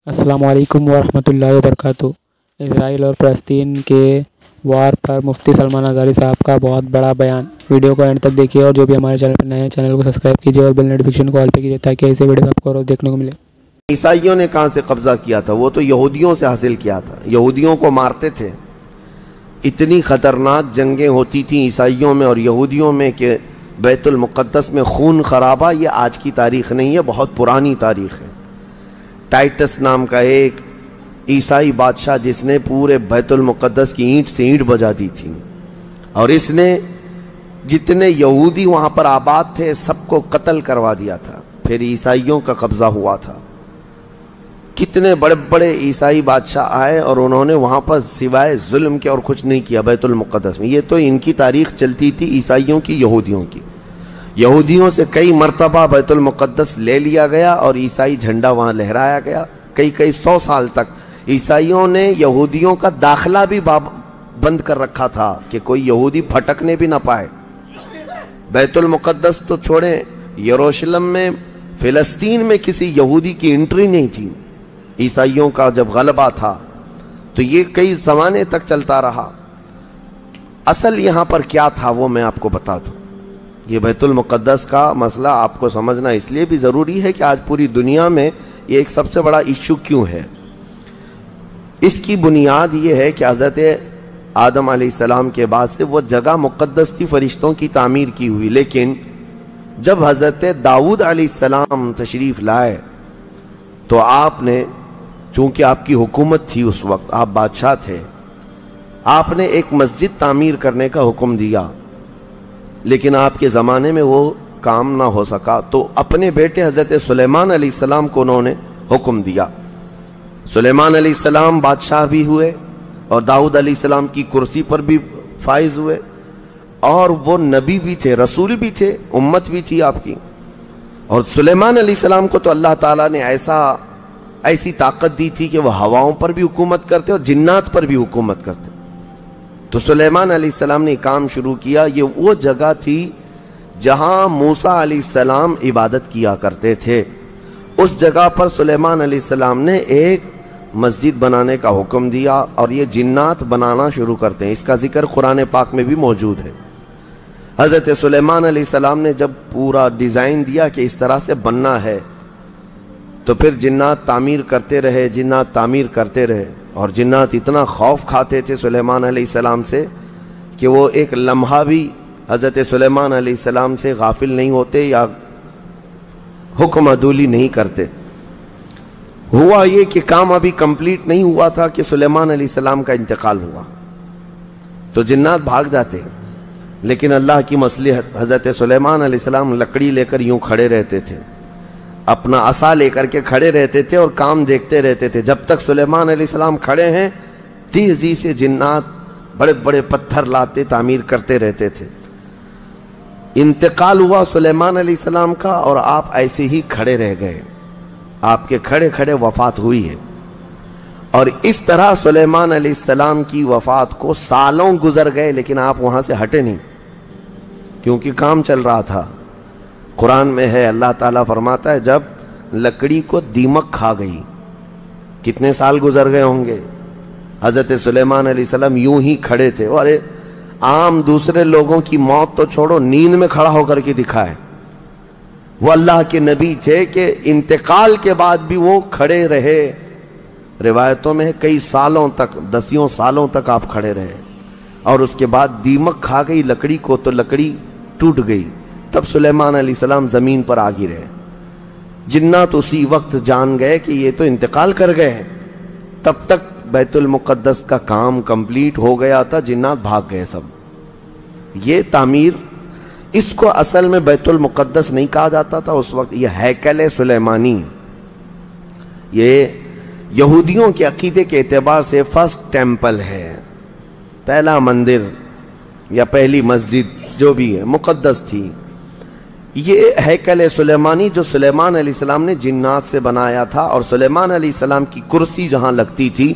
السلام علیکم ورحمۃ اللہ وبرکاتہ۔ اسرائیل اور فلسطین کے وار پر مفتی سلمان ازاری صاحب کا بہت بڑا بیان۔ ویڈیو کو اینڈ تک دیکھیے اور جو بھی ہمارے چینل پر نئے ہیں چینل کو سبسکرائب کیجیے اور بیل نوٹیفیکیشن کو آل پہ کیجیے تاکہ ایسے ویڈیوز آپ کو روز دیکھنے کو ملے۔ عیسائیوں نے کہاں سے قبضہ کیا تھا؟ وہ تو یہودیوں سے حاصل کیا تھا۔ یہودیوں کو مارتے تھے۔ اتنی خطرناک جنگیں ہوتی تھیں عیسائیوں میں اور یہودیوں میں کہ بیت المقدس میں خون خرابہ یہ آج کی تاریخ نہیں ہے، بہت پرانی تاریخ ہے۔ ٹائٹس نام کا ایک عیسائی بادشاہ جس نے پورے بیت المقدس کی اینٹ سے اینٹ بجا دی تھی، اور اس نے جتنے یہودی وہاں پر آباد تھے سب کو قتل کروا دیا تھا۔ پھر عیسائیوں کا قبضہ ہوا تھا۔ کتنے بڑے بڑے عیسائی بادشاہ آئے اور انہوں نے وہاں پر سوائے ظلم کے اور کچھ نہیں کیا بیت المقدس میں۔ یہ تو ان کی تاریخ چلتی تھی عیسائیوں کی، یہودیوں کی۔ یہودیوں سے کئی مرتبہ بیت المقدس لے لیا گیا اور عیسائی جھنڈا وہاں لہرایا گیا۔ کئی 100 سال تک عیسائیوں نے یہودیوں کا داخلہ بھی بند کر رکھا تھا کہ کوئی یہودی پھٹکنے بھی نہ پائے۔ بیت المقدس تو چھوڑیں، یروشلم میں فلسطین میں کسی یہودی کی انٹری نہیں تھی۔ عیسائیوں کا جب غلبہ تھا تو یہ کئی زمانے تک چلتا رہا۔ اصل یہاں پر کیا تھا وہ میں آپ کو بتا دوں۔ یہ بیت المقدس کا مسئلہ آپ کو سمجھنا اس لیے بھی ضروری ہے کہ آج پوری دنیا میں یہ ایک سب سے بڑا ایشو کیوں ہے۔ اس کی بنیاد یہ ہے کہ حضرت آدم علیہ السلام کے بعد سے وہ جگہ مقدس تھی، فرشتوں کی تعمیر کی ہوئی، لیکن جب حضرت داؤد علیہ السلام تشریف لائے تو آپ نے، چونکہ آپ کی حکومت تھی اس وقت، آپ بادشاہ تھے، آپ نے ایک مسجد تعمیر کرنے کا حکم دیا، لیکن آپ کے زمانے میں وہ کام نہ ہو سکا تو اپنے بیٹے حضرت سلیمان علیہ السلام کو انہوں نے حکم دیا۔ سلیمان علیہ السلام بادشاہ بھی ہوئے اور داؤد علیہ السلام کی کرسی پر بھی فائز ہوئے، اور وہ نبی بھی تھے، رسول بھی تھے، امت بھی تھی آپ کی۔ اور سلیمان علیہ السلام کو تو اللہ تعالیٰ نے ایسی طاقت دی تھی کہ وہ ہواؤں پر بھی حکومت کرتے اور جنات پر بھی حکومت کرتے۔ تو سلیمان علیہ السلام نے کام شروع کیا۔ یہ وہ جگہ تھی جہاں موسیٰ علیہ السلام عبادت کیا کرتے تھے۔ اس جگہ پر سلیمان علیہ السلام نے ایک مسجد بنانے کا حکم دیا اور یہ جنات بنانا شروع کرتے ہیں۔ اس کا ذکر قرآن پاک میں بھی موجود ہے۔ حضرت سلیمان علیہ السلام نے جب پورا ڈیزائن دیا کہ اس طرح سے بننا ہے تو پھر جنات تعمیر کرتے رہے، جنات تعمیر کرتے رہے، اور جنات اتنا خوف کھاتے تھے سلیمان علیہ السلام سے کہ وہ ایک لمحہ بھی حضرت سلیمان علیہ السلام سے غافل نہیں ہوتے یا حکم عدولی نہیں کرتے۔ ہوا یہ کہ کام ابھی کمپلیٹ نہیں ہوا تھا کہ سلیمان علیہ السلام کا انتقال ہوا، تو جنات بھاگ جاتے، لیکن اللہ کی مصلحت، حضرت سلیمان علیہ السلام لکڑی لے کر یوں کھڑے رہتے تھے، اپنا عصا لے کر کے کھڑے رہتے تھے اور کام دیکھتے رہتے تھے۔ جب تک سلیمان علیہ السلام کھڑے ہیں تیزی سے جنات بڑے بڑے پتھر لاتے تعمیر کرتے رہتے تھے۔ انتقال ہوا سلیمان علیہ السلام کا اور آپ ایسے ہی کھڑے رہ گئے، آپ کے کھڑے کھڑے وفات ہوئی ہے۔ اور اس طرح سلیمان علیہ السلام کی وفات کو سالوں گزر گئے لیکن آپ وہاں سے ہٹے نہیں، کیونکہ کام چل رہا تھا۔ قرآن میں ہے، اللہ تعالیٰ فرماتا ہے جب لکڑی کو دیمک کھا گئی، کتنے سال گزر گئے ہوں گے، حضرت سلیمان علیہ السلام یوں ہی کھڑے تھے۔ اور عام دوسرے لوگوں کی موت تو چھوڑو، نیند میں کھڑا ہو کر کے دکھائے۔ وہ اللہ کے نبی تھے کہ انتقال کے بعد بھی وہ کھڑے رہے۔ روایتوں میں کئی سالوں تک، 10 سالوں تک آپ کھڑے رہے، اور اس کے بعد دیمک کھا گئی لکڑی کو تو لکڑی ٹوٹ گئی، تب سلیمان علیہ السلام زمین پر آ گرے۔ جنات اسی وقت جان گئے کہ یہ تو انتقال کر گئے ہیں۔ تب تک بیت المقدس کا کام کمپلیٹ ہو گیا تھا، جنات بھاگ گئے سب۔ یہ تعمیر، اس کو اصل میں بیت المقدس نہیں کہا جاتا تھا اس وقت، یہ ہیکل سلیمانی، یہ یہودیوں کے عقیدے کے اعتبار سے فرسٹ ٹیمپل ہے، پہلا مندر یا پہلی مسجد جو بھی ہے مقدس تھی۔ یہ ہیکل سلیمانی جو سلیمان علیہ السلام نے جنات سے بنایا تھا، اور سلیمان علیہ السلام کی کرسی جہاں لگتی تھی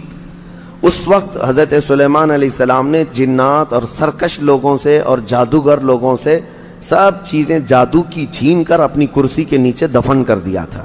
اس وقت حضرت سلیمان علیہ السلام نے جنات اور سرکش لوگوں سے اور جادوگر لوگوں سے سب چیزیں جادو کی چھین کر اپنی کرسی کے نیچے دفن کر دیا تھا۔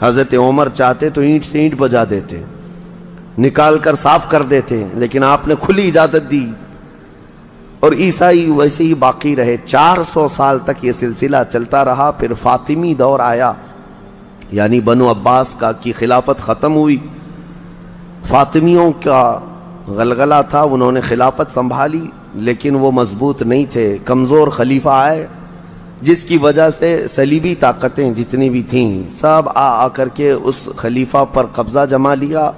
حضرت عمر چاہتے تو اینٹ سے اینٹ بجا دیتے، نکال کر صاف کر دیتے، لیکن آپ نے کھلی اجازت دی، اور عیسائی ویسے ہی باقی رہے۔ 400 سال تک یہ سلسلہ چلتا رہا۔ پھر فاطمی دور آیا، یعنی بنو عباس کی خلافت ختم ہوئی، فاطمیوں کا غلغلہ تھا، انہوں نے خلافت سنبھالی، لیکن وہ مضبوط نہیں تھے، کمزور خلیفہ آئے، جس کی وجہ سے صلیبی طاقتیں جتنی بھی تھیں سب آ کر کے اس خلیفہ پر قبضہ جما لیا،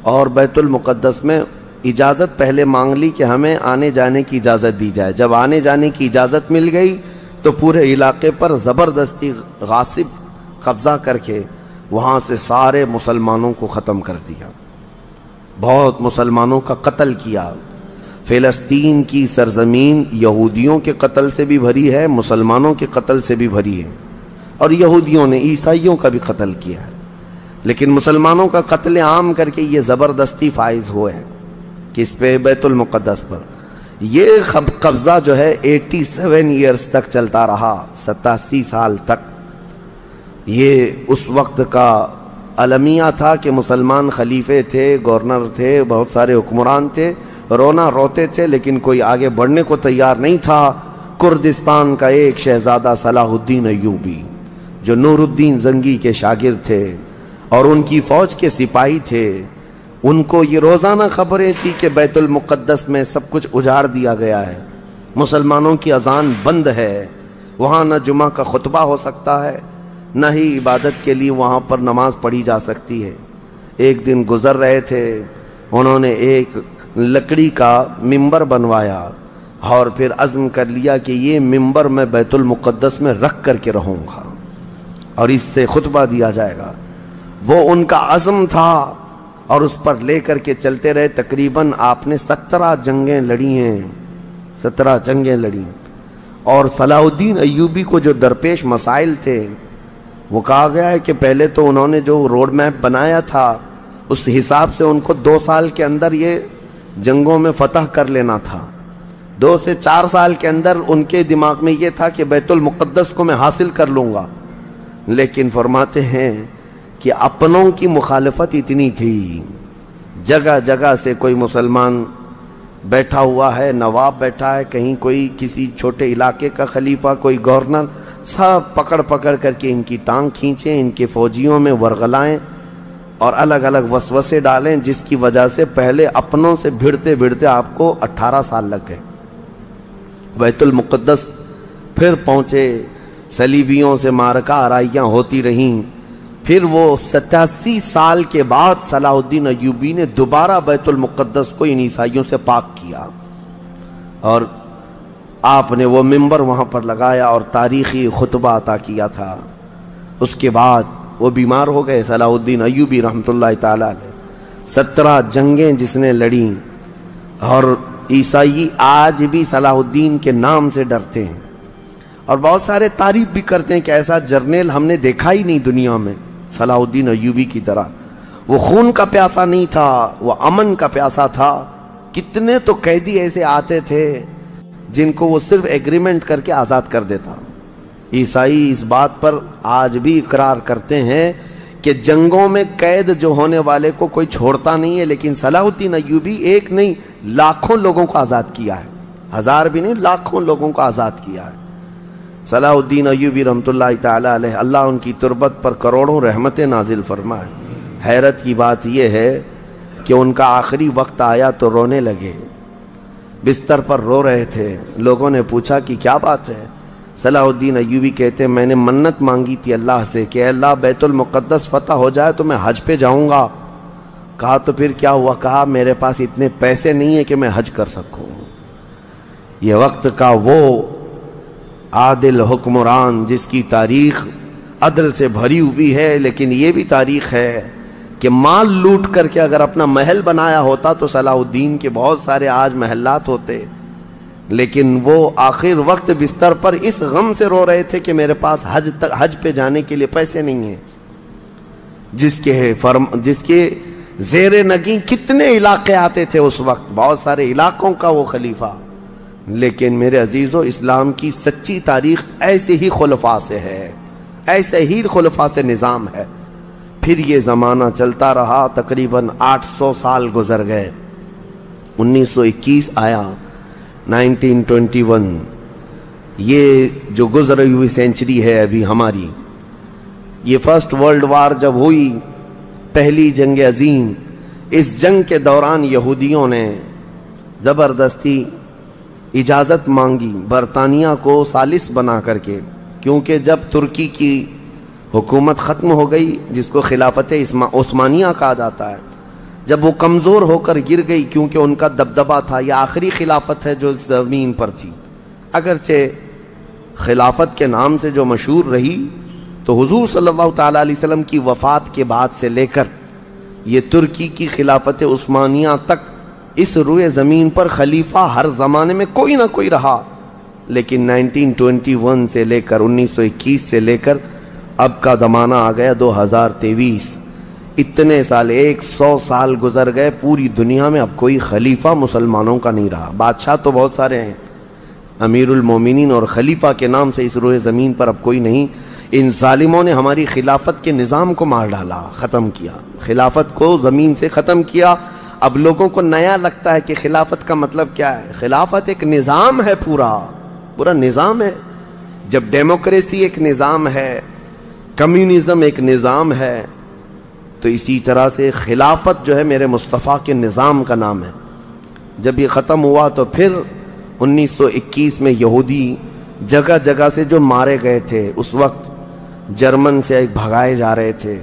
اور بیت المقدس میں اجازت پہلے مانگ لی کہ ہمیں آنے جانے کی اجازت دی جائے۔ جب آنے جانے کی اجازت مل گئی تو پورے علاقے پر زبردستی غاصب قبضہ کر کے وہاں سے سارے مسلمانوں کو ختم کر دیا، بہت مسلمانوں کا قتل کیا۔ فلسطین کی سرزمین یہودیوں کے قتل سے بھی بھری ہے، مسلمانوں کے قتل سے بھی بھری ہے، اور یہودیوں نے عیسائیوں کا بھی قتل کیا ہے، لیکن مسلمانوں کا قتل عام کر کے یہ زبردستی فائز ہوئے ہیں کس پہ؟ بیت المقدس پر۔ یہ قبضہ جو ہے 87 ایئرز تک چلتا رہا، 87 سال تک۔ یہ اس وقت کا المیہ تھا کہ مسلمان خلیفے تھے، گورنر تھے، بہت سارے حکمران تھے، رونا روتے تھے، لیکن کوئی آگے بڑھنے کو تیار نہیں تھا۔ کردستان کا ایک شہزادہ صلاح الدین ایوبی جو نور الدین زنگی کے شاگرد تھے اور ان کی فوج کے سپاہی تھے، ان کو یہ روزانہ خبریں تھی کہ بیت المقدس میں سب کچھ اجاڑ دیا گیا ہے، مسلمانوں کی اذان بند ہے، وہاں نہ جمعہ کا خطبہ ہو سکتا ہے، نہ ہی عبادت کے لیے وہاں پر نماز پڑھی جا سکتی ہے۔ ایک دن گزر رہے تھے، انہوں نے ایک لکڑی کا ممبر بنوایا اور پھر عزم کر لیا کہ یہ ممبر میں بیت المقدس میں رکھ کر کے رہوں گا اور اس سے خطبہ دیا جائے گا۔ وہ ان کا عزم تھا اور اس پر لے کر کے چلتے رہے۔ تقریباً آپ نے 17 جنگیں لڑی ہیں، 17 جنگیں لڑی، اور صلاح الدین ایوبی کو جو درپیش مسائل تھے وہ کہا گیا ہے کہ پہلے تو انہوں نے جو روڈ میپ بنایا تھا اس حساب سے ان کو 2 سال کے اندر یہ جنگوں میں فتح کر لینا تھا۔ 2 سے 4 سال کے اندر ان کے دماغ میں یہ تھا کہ بیت المقدس کو میں حاصل کر لوں گا، لیکن فرماتے ہیں کہ اپنوں کی مخالفت اتنی تھی، جگہ جگہ سے کوئی مسلمان بیٹھا ہوا ہے، نواب بیٹھا ہے، کہیں کوئی کسی چھوٹے علاقے کا خلیفہ، کوئی گورنر، سب پکڑ پکڑ کر کے ان کی ٹانگ کھینچیں، ان کے فوجیوں میں ورغلائیں اور الگ الگ وسوسے ڈالیں، جس کی وجہ سے پہلے اپنوں سے بھیڑتے بھیڑتے آپ کو 18 سال لگ گئے۔ بیت المقدس پھر پہنچے، صلیبیوں سے معرکہ آرائیاں ہوتی رہیں، پھر وہ 87 سال کے بعد صلاح الدین ایوبی نے دوبارہ بیت المقدس کو ان عیسائیوں سے پاک کیا، اور آپ نے وہ ممبر وہاں پر لگایا اور تاریخی خطبہ عطا کیا تھا۔ اس کے بعد وہ بیمار ہو گئے صلاح الدین ایوبی رحمۃ اللہ تعالیٰ علیہ۔ 17 جنگیں جس نے لڑیں، اور عیسائی آج بھی صلاح الدین کے نام سے ڈرتے ہیں، اور بہت سارے تعریف بھی کرتے ہیں کہ ایسا جرنیل ہم نے دیکھا ہی نہیں دنیا میں صلاح الدین ایوبی کی طرح۔ وہ خون کا پیاسا نہیں تھا، وہ امن کا پیاسا تھا۔ کتنے تو قیدی ایسے آتے تھے جن کو وہ صرف ایگریمنٹ کر کے آزاد کر دیتا۔ عیسائی اس بات پر آج بھی اقرار کرتے ہیں کہ جنگوں میں قید جو ہونے والے کو کوئی چھوڑتا نہیں ہے، لیکن صلاح الدین ایوبی ایک نہیں لاکھوں لوگوں کو آزاد کیا ہے، 1000 بھی نہیں، لاکھوں لوگوں کو آزاد کیا ہے صلاح الدین ایوبی رحمۃ اللہ تعالیٰ علیہ۔ اللہ ان کی تربت پر کروڑوں رحمتیں نازل فرمائے۔ حیرت کی بات یہ ہے کہ ان کا آخری وقت آیا تو رونے لگے، بستر پر رو رہے تھے۔ لوگوں نے پوچھا کہ کیا بات ہے؟ صلاح الدین ایوبی کہتے میں نے منت مانگی تھی اللہ سے کہ اے اللہ بیت المقدس فتح ہو جائے تو میں حج پہ جاؤں گا۔ کہا تو پھر کیا ہوا؟ کہا میرے پاس اتنے پیسے نہیں ہیں کہ میں حج کر سکوں۔ یہ وقت کا وہ عادل حکمران جس کی تاریخ عدل سے بھری ہوئی ہے، لیکن یہ بھی تاریخ ہے کہ مال لوٹ کر کے اگر اپنا محل بنایا ہوتا تو صلاح الدین کے بہت سارے آج محلات ہوتے، لیکن وہ آخر وقت بستر پر اس غم سے رو رہے تھے کہ میرے پاس حج پہ جانے کے لیے پیسے نہیں ہیں۔ جس کے زیر نگیں کتنے علاقے آتے تھے اس وقت، بہت سارے علاقوں کا وہ خلیفہ۔ لیکن میرے عزیزو، اسلام کی سچی تاریخ ایسے ہی خلفاء سے ہے، ایسے ہی خلفاء سے نظام ہے۔ پھر یہ زمانہ چلتا رہا، تقریباً 800 سال گزر گئے، 1921 آیا، 1921، یہ جو گزری ہوئی سینچری ہے ابھی ہماری، یہ فرسٹ ورلڈ وار جب ہوئی، پہلی جنگ عظیم، اس جنگ کے دوران یہودیوں نے زبردستی اجازت مانگی برطانیہ کو ثالث بنا کر کے، کیونکہ جب ترکی کی حکومت ختم ہو گئی، جس کو خلافت عثمانیہ کہا جاتا ہے، جب وہ کمزور ہو کر گر گئی، کیونکہ ان کا دبدبہ تھا، یہ آخری خلافت ہے جو زمین پر تھی، اگرچہ خلافت کے نام سے جو مشہور رہی، تو حضور صلی اللہ تعالیٰ علیہ وسلم کی وفات کے بعد سے لے کر یہ ترکی کی خلافت عثمانیہ تک اس روئے زمین پر خلیفہ ہر زمانے میں کوئی نہ کوئی رہا، لیکن 1921 سے لے کر 1921 سے لے کر اب کا زمانہ آ گیا 2023، اتنے سال، 100 سال گزر گئے، پوری دنیا میں اب کوئی خلیفہ مسلمانوں کا نہیں رہا۔ بادشاہ تو بہت سارے ہیں، امیر المومنین اور خلیفہ کے نام سے اس روئے زمین پر اب کوئی نہیں۔ ان ظالموں نے ہماری خلافت کے نظام کو مار ڈالا، ختم کیا، خلافت کو زمین سے ختم کیا۔ اب لوگوں کو نیا لگتا ہے کہ خلافت کا مطلب کیا ہے۔ خلافت ایک نظام ہے، پورا نظام ہے۔ جب ڈیموکریسی ایک نظام ہے، کمیونزم ایک نظام ہے، تو اسی طرح سے خلافت جو ہے میرے مصطفیٰ کے نظام کا نام ہے۔ جب یہ ختم ہوا تو پھر 1921 میں یہودی جگہ جگہ سے جو مارے گئے تھے، اس وقت جرمن سے بھگائے جا رہے تھے،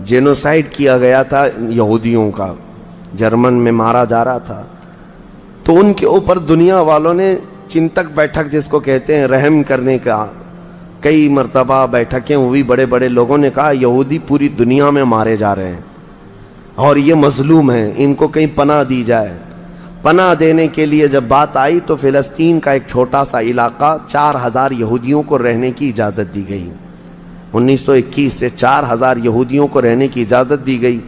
جینوسائیڈ کیا گیا تھا یہودیوں کا، جرمن میں مارا جا رہا تھا، تو ان کے اوپر دنیا والوں نے چنتک بیٹھک جس کو کہتے ہیں رحم کرنے کا، کئی مرتبہ بیٹھکیں ہوئی، بڑے بڑے لوگوں نے کہا یہودی پوری دنیا میں مارے جا رہے ہیں اور یہ مظلوم ہیں، ان کو کہیں پناہ دی جائے۔ پناہ دینے کے لیے جب بات آئی تو فلسطین کا ایک چھوٹا سا علاقہ 4000 یہودیوں کو رہنے کی اجازت دی گئی۔ 1921 سے 4000 یہودیوں کو رہنے کی اجازت دی گئی،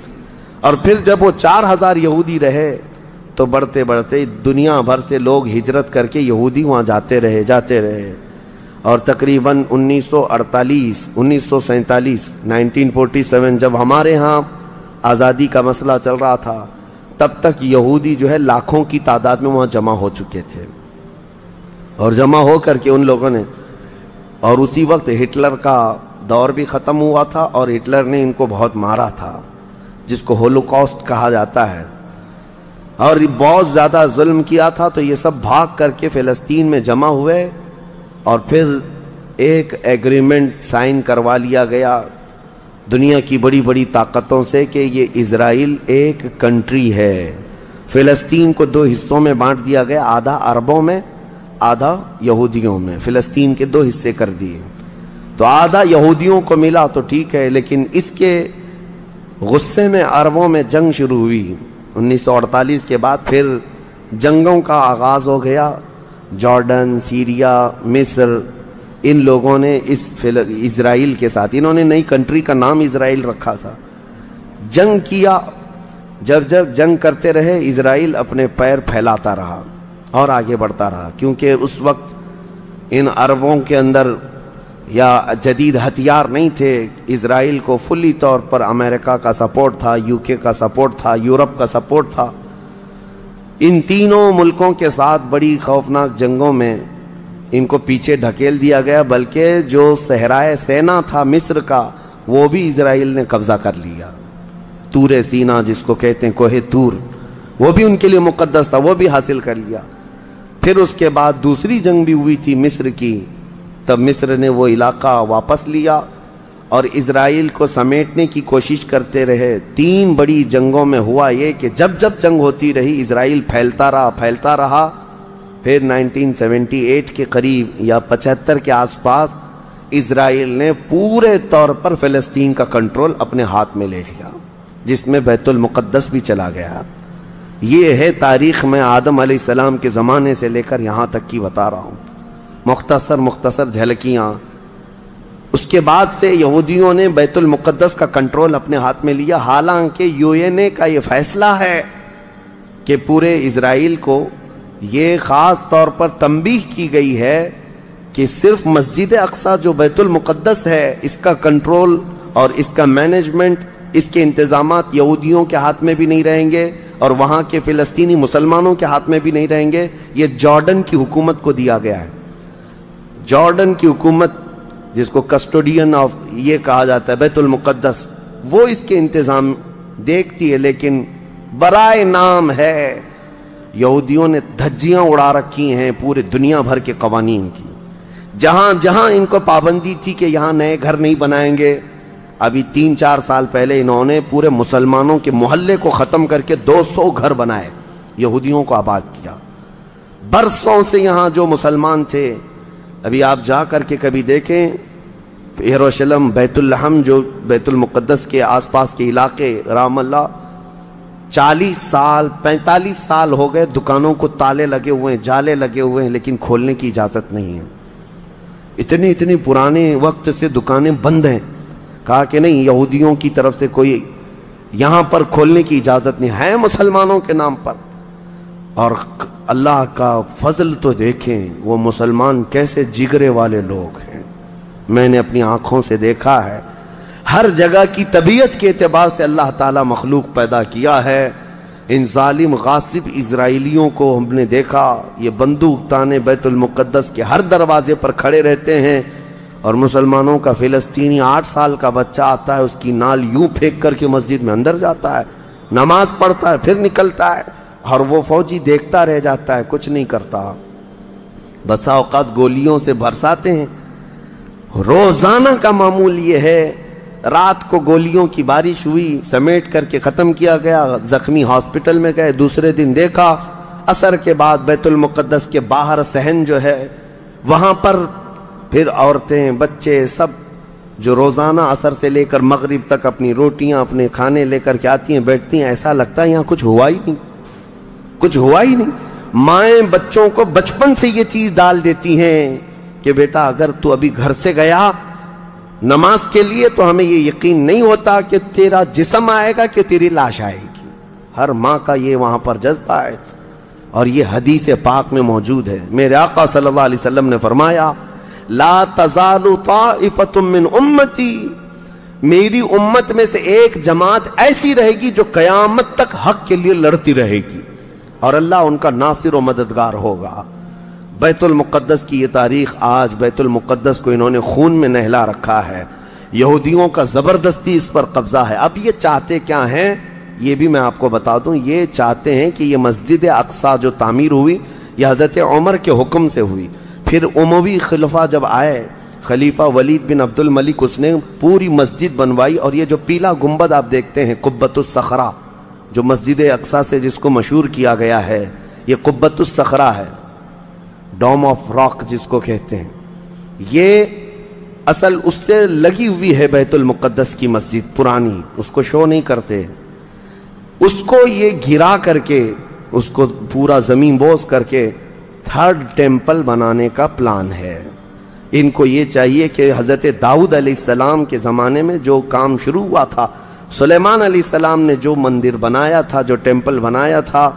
اور پھر جب وہ 4000 یہودی رہے تو بڑھتے بڑھتے دنیا بھر سے لوگ ہجرت کر کے یہودی وہاں جاتے رہے، اور تقریباً 1948 1947 1947 جب ہمارے ہاں آزادی کا مسئلہ چل رہا تھا، تب تک یہودی جو ہے لاکھوں کی تعداد میں وہاں جمع ہو چکے تھے، اور جمع ہو کر کے ان لوگوں نے، اور اسی وقت ہٹلر کا دور بھی ختم ہوا تھا اور ہٹلر نے ان کو بہت مارا تھا، جس کو ہولوکاسٹ کہا جاتا ہے، اور بہت زیادہ ظلم کیا تھا۔ تو یہ سب بھاگ کر کے فلسطین میں جمع ہوئے، اور پھر ایک ایگریمنٹ سائن کروا لیا گیا دنیا کی بڑی بڑی طاقتوں سے کہ یہ اسرائیل ایک کنٹری ہے۔ فلسطین کو 2 حصوں میں بانٹ دیا گیا، آدھا عربوں میں، آدھا یہودیوں میں، فلسطین کے 2 حصے کر دیے، تو آدھا یہودیوں کو ملا تو ٹھیک ہے، لیکن اس کے غصے میں عربوں میں جنگ شروع ہوئی۔ 1948 کے بعد پھر جنگوں کا آغاز ہو گیا، جارڈن، سیریا، مصر، ان لوگوں نے اسرائیل کے ساتھ، انہوں نے نئی کنٹری کا نام اسرائیل رکھا تھا، جنگ کیا۔ جب جنگ کرتے رہے، اسرائیل اپنے پیر پھیلاتا رہا اور آگے بڑھتا رہا، کیونکہ اس وقت ان عربوں کے اندر یا جدید ہتھیار نہیں تھے۔ اسرائیل کو فلی طور پر امریکہ کا سپورٹ تھا، UK کا سپورٹ تھا، یورپ کا سپورٹ تھا۔ ان تینوں ملکوں کے ساتھ بڑی خوفناک جنگوں میں ان کو پیچھے ڈھکیل دیا گیا، بلکہ جو صحرائے سینا تھا مصر کا، وہ بھی اسرائیل نے قبضہ کر لیا۔ طور سینا جس کو کہتے ہیں، کوہ طور، وہ بھی ان کے لیے مقدس تھا، وہ بھی حاصل کر لیا۔ پھر اس کے بعد دوسری جنگ بھی ہوئی تھی مصر کی، تب مصر نے وہ علاقہ واپس لیا اور اسرائیل کو سمیٹنے کی کوشش کرتے رہے۔ 3 بڑی جنگوں میں ہوا یہ کہ جب جنگ ہوتی رہی، اسرائیل پھیلتا رہا۔ پھر 1978 کے قریب یا 75 کے آس پاس اسرائیل نے پورے طور پر فلسطین کا کنٹرول اپنے ہاتھ میں لے لیا، جس میں بیت المقدس بھی چلا گیا۔ یہ ہے تاریخ میں آدم علیہ السلام کے زمانے سے لے کر یہاں تک کی بتا رہا ہوں، مختصر جھلکیاں۔ اس کے بعد سے یہودیوں نے بیت المقدس کا کنٹرول اپنے ہاتھ میں لیا، حالانکہ UN کا یہ فیصلہ ہے کہ پورے اسرائیل کو یہ خاص طور پر تنبیہ کی گئی ہے کہ صرف مسجد اقصی جو بیت المقدس ہے، اس کا کنٹرول اور اس کا مینجمنٹ اس کے انتظامات یہودیوں کے ہاتھ میں بھی نہیں رہیں گے اور وہاں کے فلسطینی مسلمانوں کے ہاتھ میں بھی نہیں رہیں گے، یہ جارڈن کی حکومت کو دیا گیا ہے۔ جارڈن کی حکومت، جس کو کسٹوڈین آف یہ کہا جاتا ہے بیت المقدس، وہ اس کے انتظام دیکھتی ہے، لیکن برائے نام ہے یہودیوں نے دھجیاں اڑا رکھی ہیں پورے دنیا بھر کے قوانین کی۔ جہاں جہاں ان کو پابندی تھی کہ یہاں نئے گھر نہیں بنائیں گے، ابھی 3-4 سال پہلے انہوں نے پورے مسلمانوں کے محلے کو ختم کر کے 200 گھر بنائے، یہودیوں کو آباد کیا۔ برسوں سے یہاں جو مسلمان تھے، ابھی آپ جا کر کے کبھی دیکھیں یروشلم، بیت الحم، جو بیت المقدس کے آس پاس کے علاقے، رام اللہ، 40 سال 45 سال ہو گئے دکانوں کو تالے لگے ہوئے ہیں، جالے لگے ہوئے ہیں، لیکن کھولنے کی اجازت نہیں ہے۔ اتنے پرانے وقت سے دکانیں بند ہیں۔ کہا کہ نہیں، یہودیوں کی طرف سے کوئی یہاں پر کھولنے کی اجازت نہیں ہے، مسلمانوں کے نام پر۔ اور اللہ کا فضل تو دیکھیں، وہ مسلمان کیسے جگرے والے لوگ ہیں، میں نے اپنی آنکھوں سے دیکھا ہے۔ ہر جگہ کی طبیعت کے اعتبار سے اللہ تعالیٰ مخلوق پیدا کیا ہے۔ ان ظالم غاصب اسرائیلیوں کو ہم نے دیکھا، یہ بندوق تانے بیت المقدس کے ہر دروازے پر کھڑے رہتے ہیں، اور مسلمانوں کا فلسطینی 8 سال کا بچہ آتا ہے، اس کی نال یوں پھینک کر کے مسجد میں اندر جاتا ہے، نماز پڑھتا ہے، پھر نکلتا ہے، اور وہ فوجی دیکھتا رہ جاتا ہے، کچھ نہیں کرتا۔ بسا اوقات گولیوں سے برساتے ہیں۔ روزانہ کا معمول یہ ہے، رات کو گولیوں کی بارش ہوئی، سمیٹ کر کے ختم کیا گیا، زخمی ہاسپٹل میں گئے، دوسرے دن دیکھا عصر کے بعد بیت المقدس کے باہر صحن جو ہے وہاں پر پھر عورتیں، بچے، سب جو روزانہ عصر سے لے کر مغرب تک اپنی روٹیاں، اپنے کھانے لے کر کے آتی ہیں، بیٹھتی ہیں، ایسا لگتا ہے یہاں کچھ ہوا ہی نہیں، کچھ ہوا ہی نہیں۔ مائیں بچوں کو بچپن سے یہ چیز ڈال دیتی ہیں کہ بیٹا اگر تو ابھی گھر سے گیا نماز کے لیے تو ہمیں یہ یقین نہیں ہوتا کہ تیرا جسم آئے گا کہ تیری لاش آئے گی۔ ہر ماں کا یہ وہاں پر جذبہ ہے، اور یہ حدیث پاک میں موجود ہے۔ میرے آقا صلی اللہ علیہ وسلم نے فرمایا، لا تزال طائفۃ من امتی، میری امت میں سے ایک جماعت ایسی رہے گی جو قیامت تک حق کے لیے لڑتی رہے گی، اور اللہ ان کا ناصر و مددگار ہوگا۔ بیت المقدس کی یہ تاریخ، آج بیت المقدس کو انہوں نے خون میں نہلا رکھا ہے، یہودیوں کا زبردستی اس پر قبضہ ہے۔ اب یہ چاہتے کیا ہیں، یہ بھی میں آپ کو بتا دوں، یہ چاہتے ہیں کہ یہ مسجد اقصی جو تعمیر ہوئی، یہ حضرت عمر کے حکم سے ہوئی، پھر اموی خلفہ جب آئے، خلیفہ ولید بن عبد الملک، اس نے پوری مسجد بنوائی، اور یہ جو پیلا گنبد آپ دیکھتے ہیں، قبۃ الصخرہ، جو مسجد اقصی سے جس کو مشہور کیا گیا ہے، یہ قبۃ الصخرہ ہے، ڈوم آف راک جس کو کہتے ہیں۔ یہ اصل اس سے لگی ہوئی ہے بیت المقدس کی مسجد پرانی، اس کو شو نہیں کرتے، اس کو یہ گرا کر کے، اس کو پورا زمین بوس کر کے 3rd ٹیمپل بنانے کا پلان ہے۔ ان کو یہ چاہیے کہ حضرت داؤد علیہ السلام کے زمانے میں جو کام شروع ہوا تھا، سلیمان علیہ السلام نے جو مندر بنایا تھا، جو ٹیمپل بنایا تھا،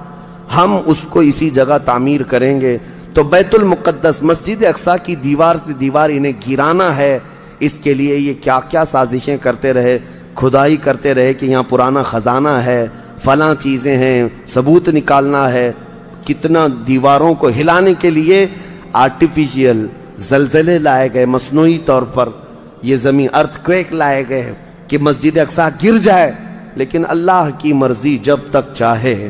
ہم اس کو اسی جگہ تعمیر کریں گے۔ تو بیت المقدس، مسجد اقصی کی دیوار سے دیوار انہیں گرانا ہے، اس کے لیے یہ کیا کیا سازشیں کرتے رہے، کھدائی کرتے رہے کہ یہاں پرانا خزانہ ہے، فلاں چیزیں ہیں، ثبوت نکالنا ہے۔ کتنا دیواروں کو ہلانے کے لیے آرٹیفیشیل زلزلے لائے گئے، مصنوعی طور پر یہ زمین ارتھ کویک لائے گئے کہ مسجد اقصی گر جائے، لیکن اللہ کی مرضی جب تک چاہے۔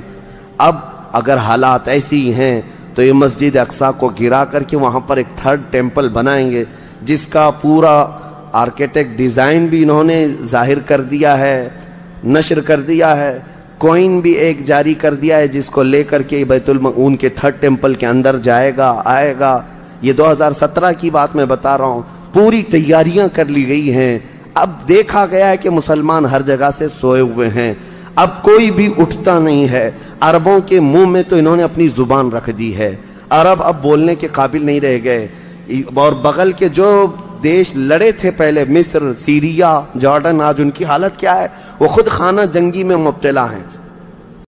اب اگر حالات ایسی ہیں تو یہ مسجد اقصی کو گرا کر کے وہاں پر ایک 3rd ٹیمپل بنائیں گے، جس کا پورا آرکیٹیکٹ ڈیزائن بھی انہوں نے ظاہر کر دیا ہے، نشر کر دیا ہے، کوئن بھی ایک جاری کر دیا ہے، جس کو لے کر کے ان کے 3rd ٹیمپل کے اندر جائے گا، آئے گا۔ یہ 2017 کی بات میں بتا رہا ہوں، پوری تیاریاں کر لی گئی ہیں۔ اب دیکھا گیا ہے کہ مسلمان ہر جگہ سے سوئے ہوئے ہیں، اب کوئی بھی اٹھتا نہیں ہے۔ عربوں کے منہ میں تو انہوں نے اپنی زبان رکھ دی ہے، عرب اب بولنے کے قابل نہیں رہ گئے، اور بغل کے جو دیش لڑے تھے پہلے، مصر، سیریا، جارڈن، آج ان کی حالت کیا ہے، وہ خود خانہ جنگی میں مبتلا ہیں۔